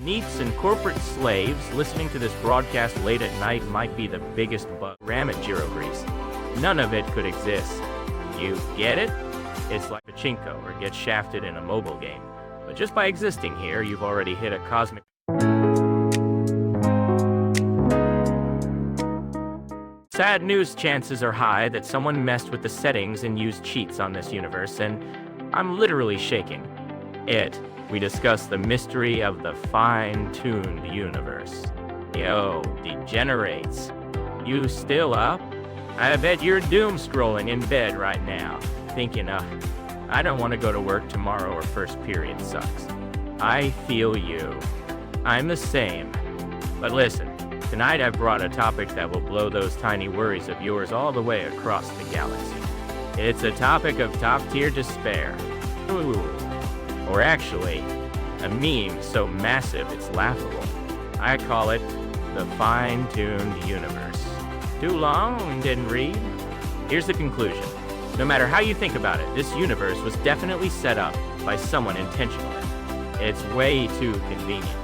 Neats and corporate slaves listening to this broadcast late at night might be the biggest bug. Ram it, Gyro Grease. None of it could exist. You get it? It's like pachinko or get shafted in a mobile game. But just by existing here, you've already hit a cosmic... Sad news, chances are high that someone messed with the settings and used cheats on this universe, and I'm literally shaking. We discuss the mystery of the fine-tuned universe. Yo, degenerates. You still up? I bet you're doom scrolling in bed right now, thinking, I don't want to go to work tomorrow or first period sucks. I feel you. I'm the same. But listen, tonight I've brought a topic that will blow those tiny worries of yours all the way across the galaxy. It's a topic of top-tier despair. Ooh. Or actually, a meme so massive it's laughable. I call it the fine-tuned universe. Too long? Didn't read? Here's the conclusion. No matter how you think about it, this universe was definitely set up by someone intentionally. It's way too convenient.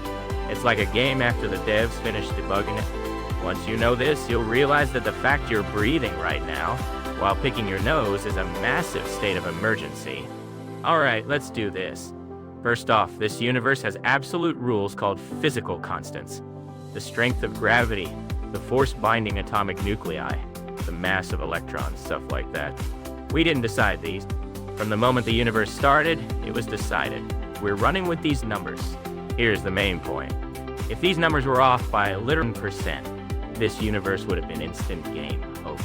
It's like a game after the devs finish debugging it. Once you know this, you'll realize that the fact you're breathing right now, while picking your nose, is a massive state of emergency. Alright, let's do this. First off, this universe has absolute rules called physical constants. The strength of gravity, the force binding atomic nuclei, the mass of electrons, stuff like that. We didn't decide these. From the moment the universe started, it was decided. We're running with these numbers. Here's the main point. If these numbers were off by a literal percent, this universe would have been instant game over.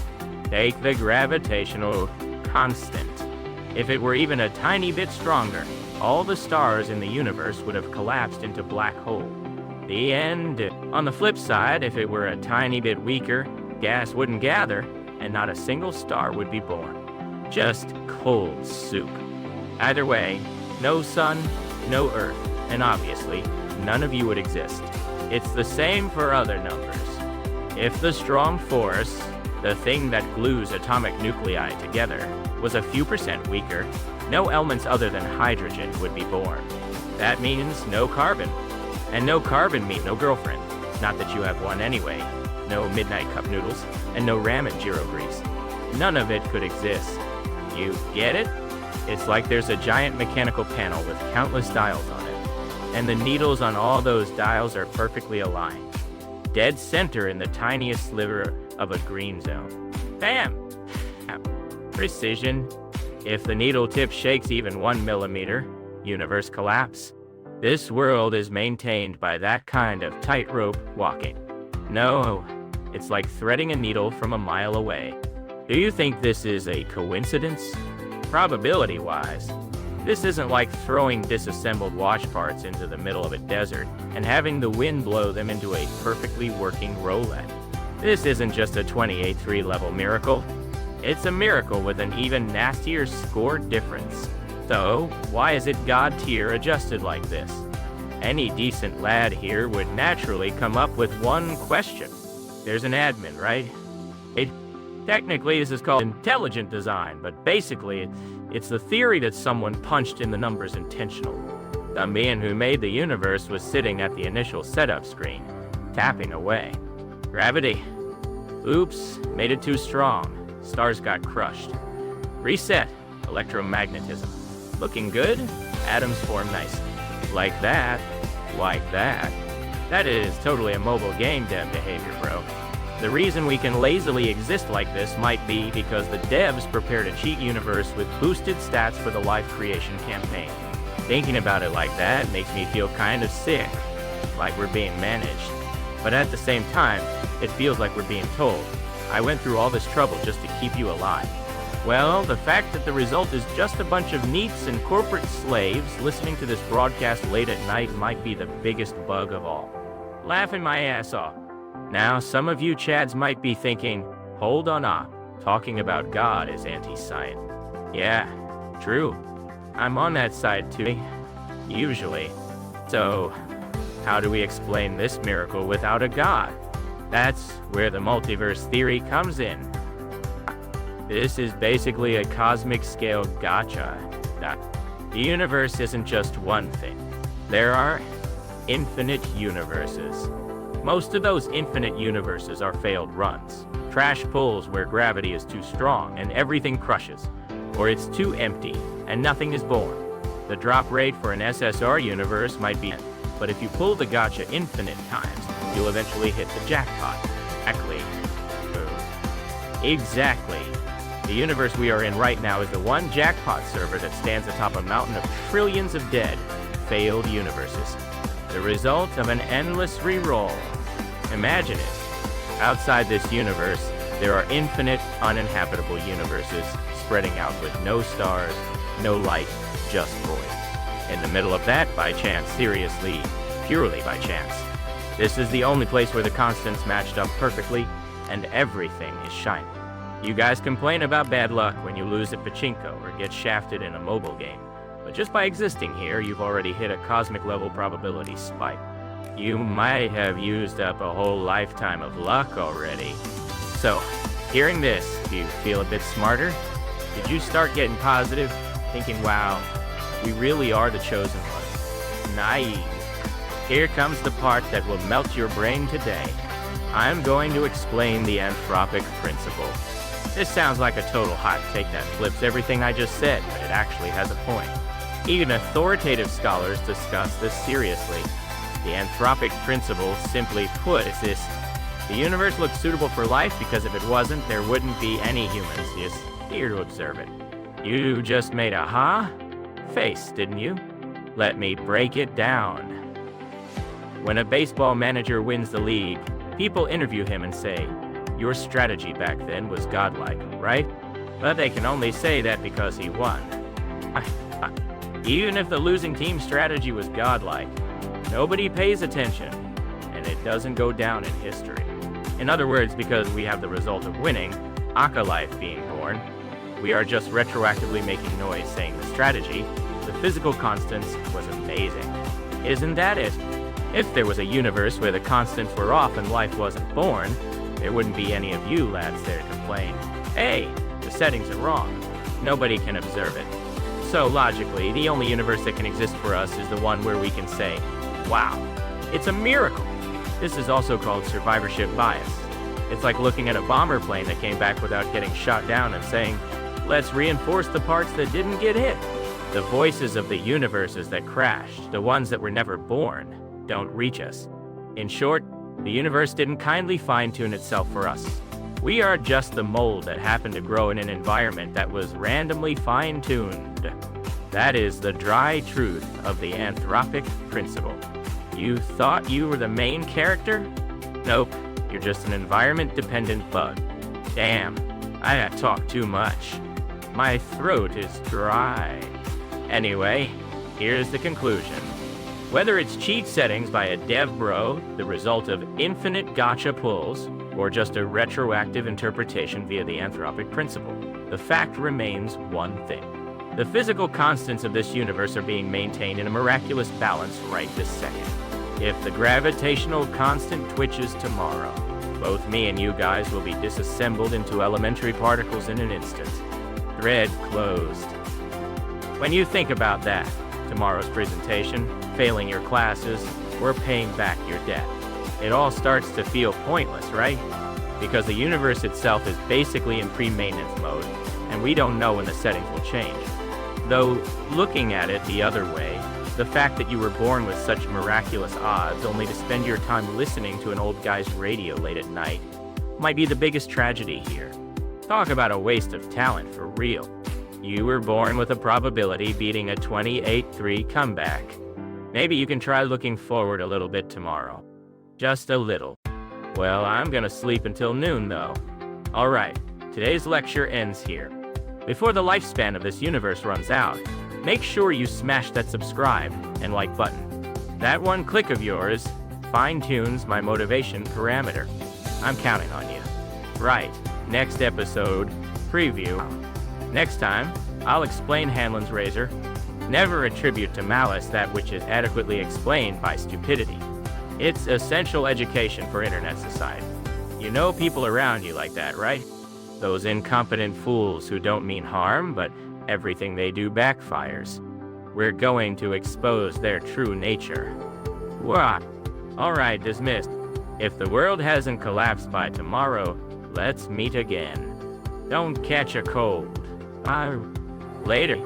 Take the gravitational constant. If it were even a tiny bit stronger, all the stars in the universe would have collapsed into black hole. The end. On the flip side, if it were a tiny bit weaker, gas wouldn't gather, and not a single star would be born. Just cold soup. Either way, no sun, no Earth, and obviously, none of you would exist. It's the same for other numbers. If the strong force, the thing that glues atomic nuclei together, was a few percent weaker, no elements other than hydrogen would be born. That means no carbon. And no carbon means no girlfriend. Not that you have one anyway. No midnight cup noodles, and no ramen Gyro Grease. None of it could exist. You get it? It's like there's a giant mechanical panel with countless dials on it. And the needles on all those dials are perfectly aligned. Dead center in the tiniest sliver of a green zone. Bam! Precision. If the needle tip shakes even 1 millimeter, universe collapse. This world is maintained by that kind of tightrope walking. No, it's like threading a needle from a mile away. Do you think this is a coincidence? Probability-wise, this isn't like throwing disassembled watch parts into the middle of a desert and having the wind blow them into a perfectly working Rolex. This isn't just a 28-3 level miracle. It's a miracle with an even nastier score difference. So, why is it God tier adjusted like this? Any decent lad here would naturally come up with one question. There's an admin, right? Technically, this is called intelligent design, but basically, it's the theory that someone punched in the numbers intentionally. The man who made the universe was sitting at the initial setup screen, tapping away. Gravity. Oops, made it too strong. Stars got crushed. Reset. Electromagnetism. Looking good? Atoms form nicely. Like that. Like that. That is totally a mobile game dev behavior, bro. The reason we can lazily exist like this might be because the devs prepared a cheat universe with boosted stats for the life creation campaign. Thinking about it like that makes me feel kind of sick, like we're being managed. But at the same time, it feels like we're being told, I went through all this trouble just to keep you alive. Well, the fact that the result is just a bunch of neats and corporate slaves listening to this broadcast late at night might be the biggest bug of all. Laughing my ass off. Now, some of you Chads might be thinking, hold on up, talking about God is anti-science. Yeah, true. I'm on that side too, usually. So, how do we explain this miracle without a God? That's where the multiverse theory comes in. This is basically a cosmic scale gacha. The universe isn't just one thing. There are infinite universes. Most of those infinite universes are failed runs. Trash pulls where gravity is too strong and everything crushes, or it's too empty and nothing is born. The drop rate for an SSR universe might be, but if you pull the gacha infinite times, you'll eventually hit the jackpot. Exactly. The universe we are in right now is the one jackpot server that stands atop a mountain of trillions of dead, failed universes. The result of an endless reroll. Imagine it. Outside this universe, there are infinite, uninhabitable universes spreading out with no stars, no light, just void. In the middle of that, by chance, seriously, purely by chance. This is the only place where the constants matched up perfectly, and everything is shiny. You guys complain about bad luck when you lose at pachinko or get shafted in a mobile game, but just by existing here, you've already hit a cosmic level probability spike. You might have used up a whole lifetime of luck already. So, hearing this, do you feel a bit smarter? Did you start getting positive, thinking, wow, we really are the chosen ones? Naive. Here comes the part that will melt your brain today. I'm going to explain the Anthropic principle. This sounds like a total hot take that flips everything I just said, but it actually has a point. Even authoritative scholars discuss this seriously. The Anthropic principle, simply put, is this: the universe looks suitable for life because if it wasn't, there wouldn't be any humans just here to observe it. You just made a face, didn't you? Let me break it down. When a baseball manager wins the league, people interview him and say, "Your strategy back then was godlike, right?" But they can only say that because he won. Even if the losing team's strategy was godlike, nobody pays attention, and it doesn't go down in history. In other words, because we have the result of winning, Aka life being born, we are just retroactively making noise saying the strategy, the physical constants, was amazing. Isn't that it? If there was a universe where the constants were off and life wasn't born, there wouldn't be any of you lads there to complain. Hey, the settings are wrong. Nobody can observe it. So logically, the only universe that can exist for us is the one where we can say, wow, it's a miracle. This is also called survivorship bias. It's like looking at a bomber plane that came back without getting shot down and saying, let's reinforce the parts that didn't get hit. The voices of the universes that crashed, the ones that were never born, don't reach us. In short, the universe didn't kindly fine-tune itself for us. We are just the mold that happened to grow in an environment that was randomly fine-tuned. That is the dry truth of the Anthropic principle. You thought you were the main character? Nope, you're just an environment-dependent bug. Damn, I talk too much. My throat is dry. Anyway, here's the conclusion. Whether it's cheat settings by a dev bro, the result of infinite gacha pulls, or just a retroactive interpretation via the Anthropic principle, the fact remains one thing. The physical constants of this universe are being maintained in a miraculous balance right this second. If the gravitational constant twitches tomorrow, both me and you guys will be disassembled into elementary particles in an instant. Thread closed. When you think about that, tomorrow's presentation, failing your classes, or paying back your debt, it all starts to feel pointless, right? Because the universe itself is basically in pre-maintenance mode, and we don't know when the settings will change. Though, looking at it the other way, the fact that you were born with such miraculous odds only to spend your time listening to an old guy's radio late at night might be the biggest tragedy here. Talk about a waste of talent for real. You were born with a probability beating a 28-3 comeback. Maybe you can try looking forward a little bit tomorrow. Just a little. Well, I'm gonna sleep until noon, though. Alright, today's lecture ends here. Before the lifespan of this universe runs out, make sure you smash that subscribe and like button. That one click of yours fine-tunes my motivation parameter. I'm counting on you. Right, next episode, preview. Next time, I'll explain Hanlon's razor. Never attribute to malice that which is adequately explained by stupidity. It's essential education for internet society. You know people around you like that, right? Those incompetent fools who don't mean harm, but everything they do backfires. We're going to expose their true nature. Wah. Alright, dismissed. If the world hasn't collapsed by tomorrow, let's meet again. Don't catch a cold. Later.